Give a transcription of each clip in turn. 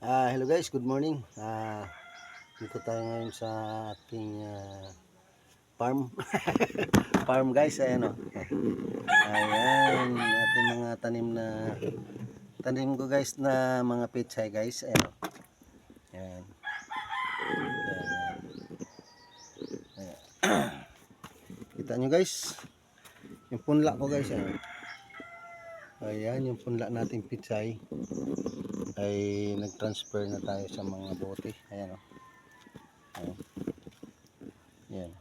Hello guys, good morning. Dito tayo ngayon sa ating farm. Farm guys, ayan o. Ayan, ating mga tanim ko guys na mga pechay guys. Ayan o. Ayan. Ayan. Ayan. Kita nyo guys, yung punla ko guys. Ayan. Ayan, yung punla nating pechay ay nag-transfer na tayo sa mga bote. Ayan o. Ayan. Ayan.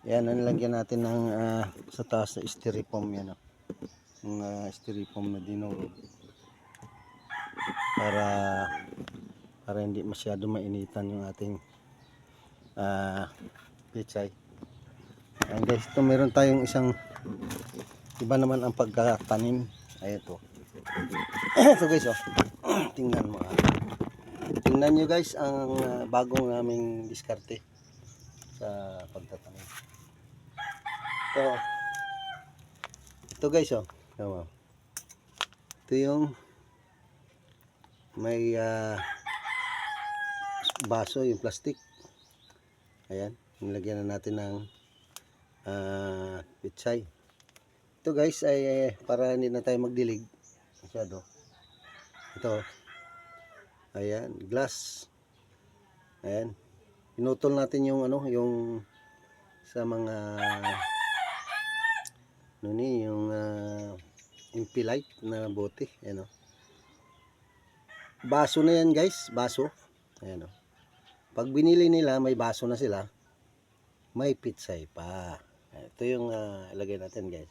Yan, nilagyan natin ng sa taas na styrofoam yan. Yung styrofoam na dinurog. Para hindi masyado mainitan yung ating pechay. Ayan guys, ito meron tayong isang iba naman ang pagkatanim. Ayan ito. Ito guys oh. Tingnan mo. Tingnan nyo guys ang bagong naming diskarte sa pagtatanim. Ito guys oh. Ito yung may baso, yung plastic. Ayan, nilagyan na natin ng pechay. Ito guys ay para hindi na tayo magdilig masyado. Ito. Ayan, glass. Ayan. Pinutol natin yung yung sa mga yung impilite na bote. Ayan o. Baso na yan guys, baso. Ayan o. Pag binili nila, may baso na sila. May pechay pa. Ito yung ilagay natin guys.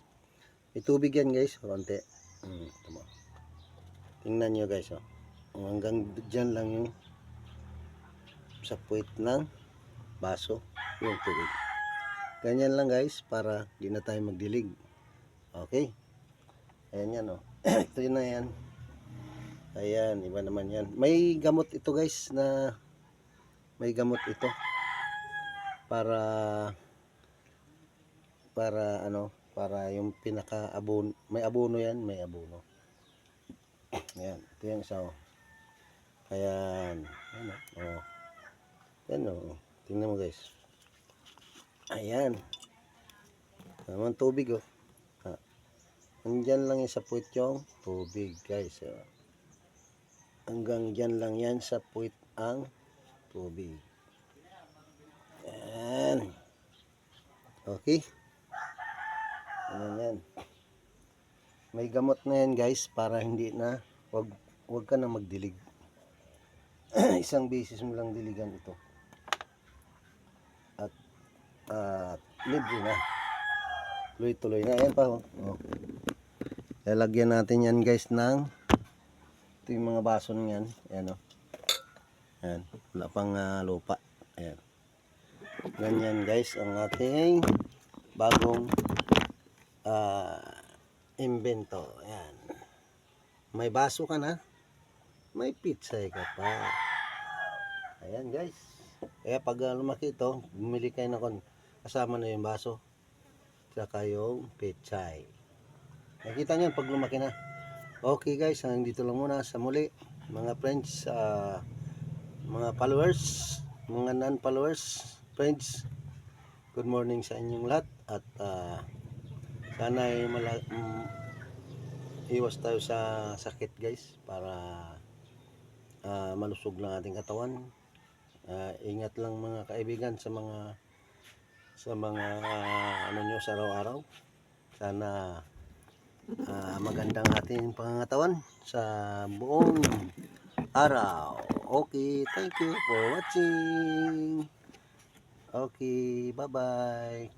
May tubig yan guys, konti. Tingnan nyo guys o. Hanggang dyan lang yung sa puwit ng baso yung tubig. Ganyan lang guys para di na tayo magdilig. Okay. Ayan yan o. Ito yun na yan. Ayan, iba naman yan. May gamot ito guys na may gamot ito para yung pinaka abono, may abono yan, may abono. Ayan, ito yung isa o. Ayan. Ayan o. Ayan o. Tingnan mo guys. Ayan. Naman tubig o. Hanggang lang yan sa puwit yung tubig guys. Hanggang dyan lang yan sa puwit ang tubig. Ayan. Okay. Ayan yan. May gamot na yan guys para hindi na wag ka na magdilig. Isang beses mo lang diligan ito. At libre na. Tuloy-tuloy na. Ayan pa oh. Lalagyan natin yan guys ng ito yung mga baso niyan. Ayan o. Ayan. Wala pang lupa. Ayan. Ganyan guys ang ating bagong invento. Ayan. May baso ka na. May pechay ka pa. Ayan guys. Kaya pag lumaki ito, bumili kayo na kasama na yung baso. Saka yung pechay. Nakita nyo pag lumaki na. Okay guys, hanggang dito lang muna sa muli. Mga friends, mga followers, mga non-followers, friends. Good morning sa inyong lahat. At sana ay iwas tayo sa sakit guys. Para malusog lang ating katawan. Ingat lang mga kaibigan sa mga nyo sa araw-araw. Sana magandang ating pangangatawan sa buong araw. Okay, thank you for watching. Okay, bye-bye.